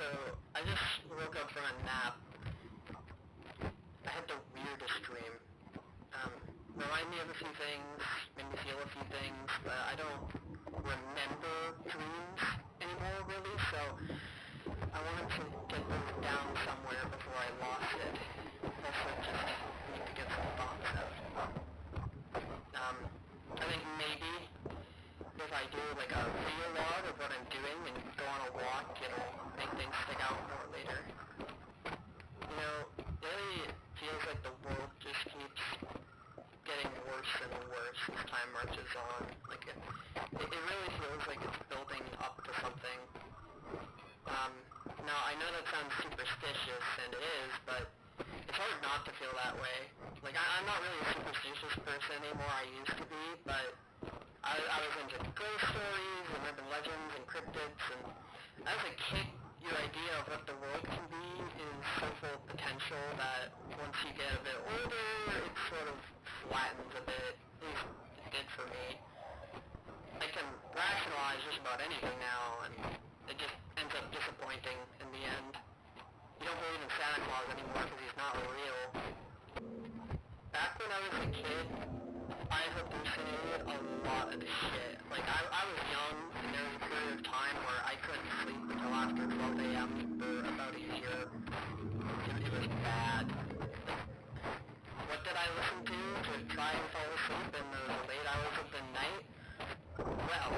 So, I just woke up from a nap. I had the weirdest dream. Reminded me of a few things, made me feel a few things, but I don't remember dreams anymore, really, so I wanted to get those down somewhere before I lost it. Also, just need to get some thoughts out. I think maybe if I do like a video log of what I'm doing and go on a walk, it'll make things stick out more later. You know, lately it feels like the world just keeps getting worse and worse as time marches on. Like it really feels like it's building up to something. Now I know that sounds superstitious, and it is, but it's hard not to feel that way. Like I'm not really a superstitious person anymore. I used to be, but I was into ghost stories and urban legends and cryptids, and as a kid, your idea of what the world can be is so full of potential that once you get a bit older, it sort of flattens a bit. At least it did for me. I can rationalize just about anything now, and it just ends up disappointing in the end. You don't believe in Santa Claus anymore because he's not real. Back when I was a kid, I hallucinated a lot of shit. Like, I was young, and there was a period of time where I couldn't sleep until after 12 a.m. for about a year. It was bad. Like, what did I listen to try and fall asleep in those late hours of the night? Well,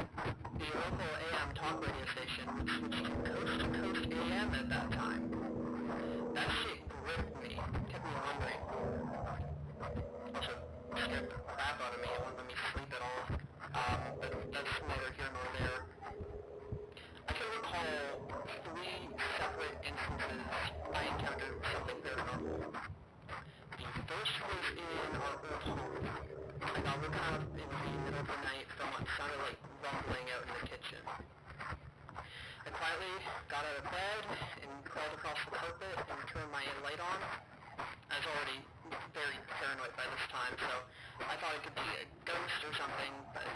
the local AM talk radio station, which switched to Coast AM at that time. That shit gripped me, kept me wondering. Also, scared the crap out of me. It wouldn't let me sleep at all. But that's neither here nor there. I can recall 3 separate instances I encountered something paranormal. The first was in our old home. I got woken up in the middle of the night from what sounded like rumbling out in the kitchen. I quietly got out of bed and crawled across the carpet and turned my light on. I was already very paranoid by this time, so I thought it could be a ghost or something, but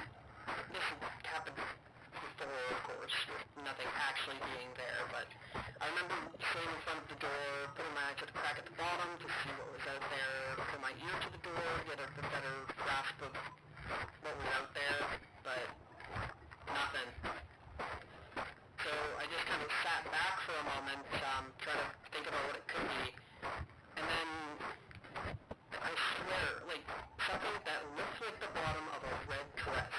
this had happened before, of course, with nothing actually being there. But I remember sitting in front of the door, putting my eye to the crack at the bottom to see what was out there, putting my ear to the door, get a better grasp of what was out there, but nothing. So I just kind of sat back for a moment, trying to think about what it could be. And then, I swear, like, something that looks like the bottom of a red dress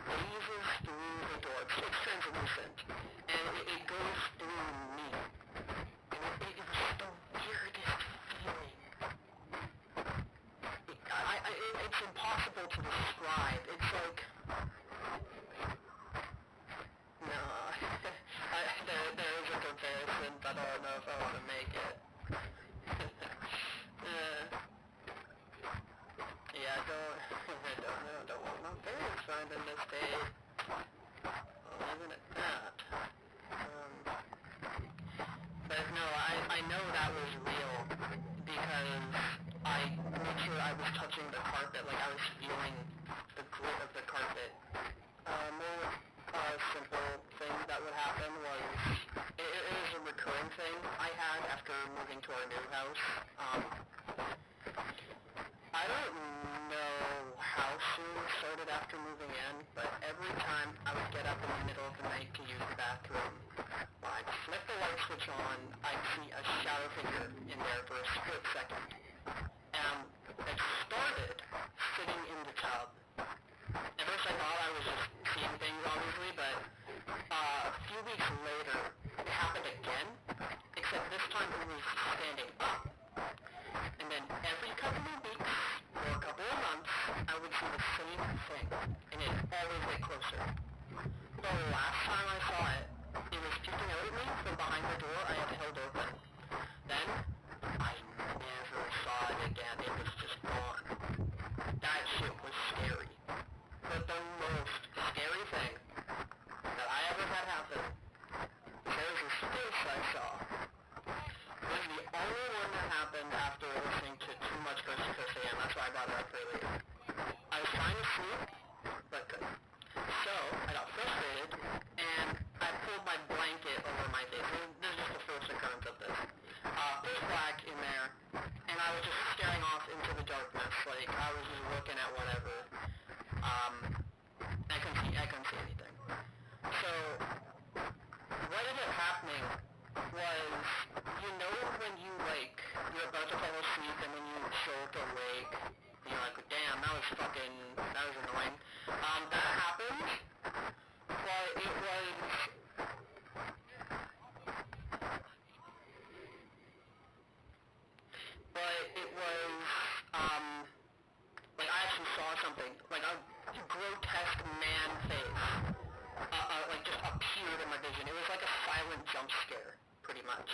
blazes through the door. It's translucent, and it goes through me. And it was the weirdest feeling. It's impossible to describe. It's like... No, there is a comparison, but I don't know if I want to make it. Yeah, don't want my parents finding this day. I'll leave it at that. But no, I know that was real, because I made sure I was touching the carpet, like I was feeling the grit of the carpet. More simple thing that would happen was, it was a recurring thing I had after moving to our new house. I don't know how soon it started after moving in, but every time I would get up in the middle of the night to use the bathroom, when I'd flip the light switch on, I'd see a shadow figure in there for a split second. And it started sitting in the tub. At first I thought I was just seeing things, obviously, but a few weeks later, it happened again, except this time it was standing up. And then every couple of weeks, or a couple of months, I would see the same thing, and it always get closer. The last time I saw it, it was peeking out at me from behind the door I had held open. Then, I never saw it again. It was just gone. That shit was scary. But the most scary thing that I ever had happen, there was a space I saw. It was the only one that happened after listening to too much Coast to Coast AM. That's why I brought it up earlier. I was trying to sleep, but couldn't. So, I got frustrated, and I pulled my blanket over my face. This is just the first occurrence of this. Pitch black in there, and I was just staring off into the darkness, like I was just looking at whatever. I couldn't see anything. So, what ended up happening was, you know when you, like, you're about to fall asleep and then you jolt awake, and you're like, damn, that was annoying. That happened, but it was, like, I actually saw something, like a grotesque man face, like, just appeared in my vision. It was like a silent jump scare, pretty much.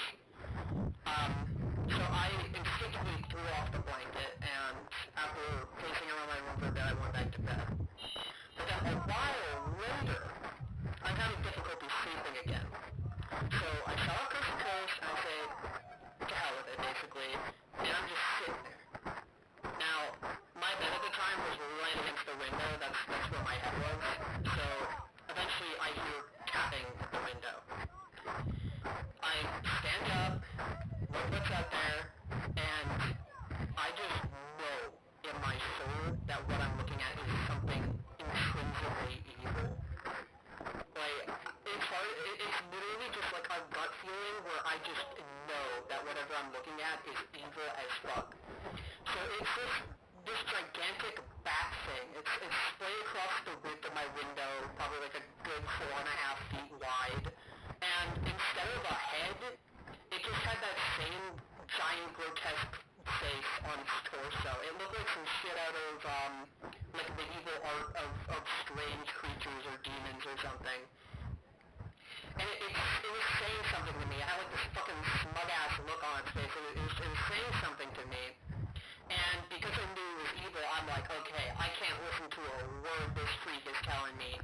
So I instinctively threw off the blanket, and after pacing around my room for a bit, I went back to bed. But then a while later, I'm having difficulty sleeping again. So I shut off Coast to Coast, and I say, to hell with it, basically, and I'm just sitting there. Now, my bed at the time was right against the window, that's where my head was, so eventually I hear tapping at the window. I stand up, look what's out there, and I just know in my soul that what I'm looking at is something intrinsically evil. Like, it's literally just like a gut feeling where I just know that whatever I'm looking at is evil as fuck. So it's this gigantic bat thing. It's splayed across the width of my window, probably like a good 4.5 feet wide. And instead of a head, it just had that same giant grotesque face on its torso. It looked like some shit out of, like medieval art of strange creatures or demons or something. And it was saying something to me. It had like this fucking smug-ass look on its face. It was saying something to me. And because I knew it was evil, I'm like, okay, I can't listen to a word this freak is telling me.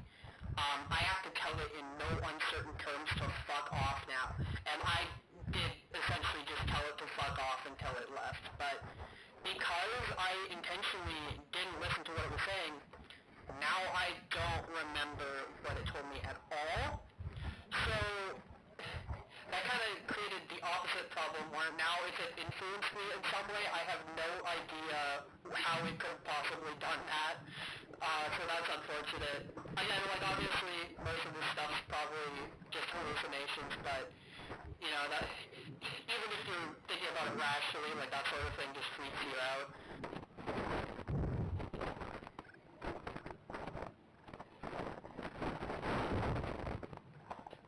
I have to tell it in no uncertain terms to fuck off now. And I did essentially just tell it to fuck off until it left. But because I intentionally didn't listen to what it was saying, now I don't remember what it told me at all. So that kind of created the opposite problem where now if it influenced me in some way, I have no idea how it could have possibly done that. So that's unfortunate. Again, like obviously most of this stuff's probably just hallucinations, but you know, that even if you're thinking about it rationally, like that sort of thing just freaks you out.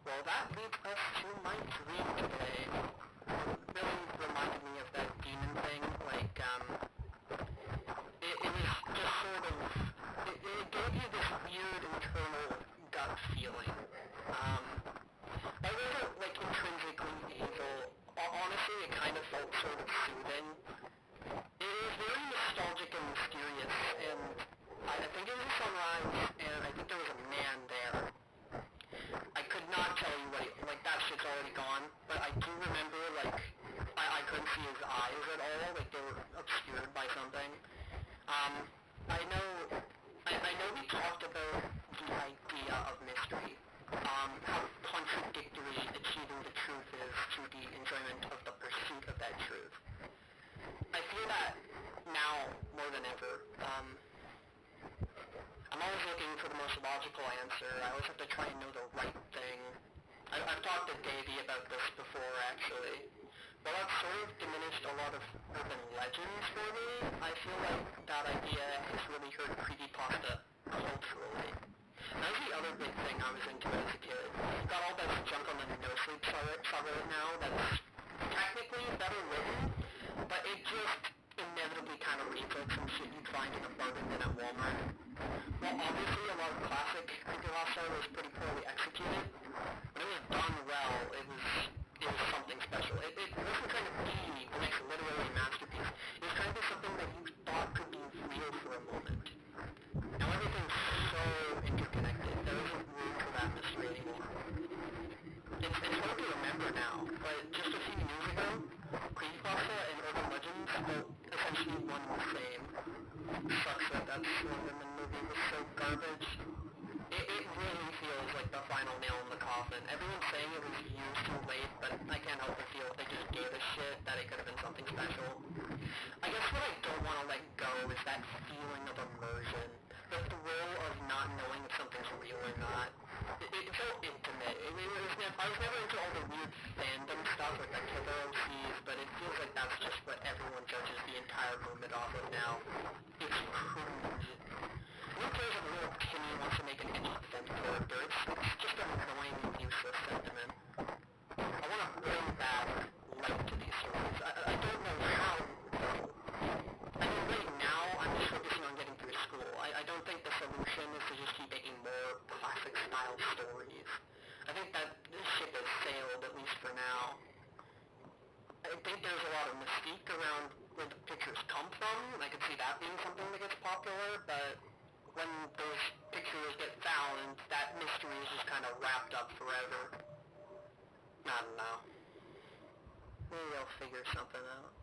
Well, that leads us to my dream today. It really reminded me of that demon thing, like, it was just sort of, it gave you this weird internal gut feeling. It wasn't, like, intrinsically evil. Honestly, it kind of felt sort of soothing. It was very nostalgic and mysterious, and I think it was a sunrise, and I think there was a man there. I could not tell you what like that shit's already gone, but I do remember, like, I couldn't see his eyes at all, like they were obscured by something. I know we talked about the idea of mystery, how contradictory achieving the truth is to the enjoyment of the pursuit of that truth. I feel that now more than ever. I'm always looking for the most logical answer. I always have to try and know the right thing. I've talked to Davey about this before, actually. While I've sort of diminished a lot of urban legends for me, I feel like that idea has really hurt creepypasta culturally. That was the other big thing I was into as a kid. Got all that junk on the No Sleep subreddit now that's technically better written, but it just inevitably kind of reads like some shit you'd find in a bargain bin at Walmart. Well, obviously a lot of classic creepypasta was pretty poorly executed. When it was done well, it was something special. It wasn't trying to be the next literary masterpiece. It was trying to be something that you thought could be real for a moment. Now everything's so interconnected, there isn't room for that mystery anymore. It's hard to remember now, but just a few years ago, creepypasta and urban legends felt essentially one and the same. Sucks that Slenderman movie was so garbage. It really feels like the the final nail in the coffin. Everyone's saying it was used too late, but I can't help but feel if they just gave a shit that it could have been something special. I guess what I don't want to let go is that feeling of immersion. The thrill of not knowing if something's real or not. It felt intimate. I was never into all the weird fandom stuff like the Killer OCs, but it feels like that's just what everyone judges the entire movement off of now. It's cringe. Who cares if a little Timmy wants to make an edgy fem character? It's just an annoying and useless sentiment. I want to bring back life to these stories. I don't know how, though. I mean, right now, I'm just focusing on getting through school. I don't think the solution is to just keep making more classic-style stories. I think that this ship has sailed, at least for now. I think there's a lot of mystique around where the pictures come from, and I could see that being something that gets popular, but when those pictures get found, that mystery is just kind of wrapped up forever. I don't know. Maybe I'll figure something out.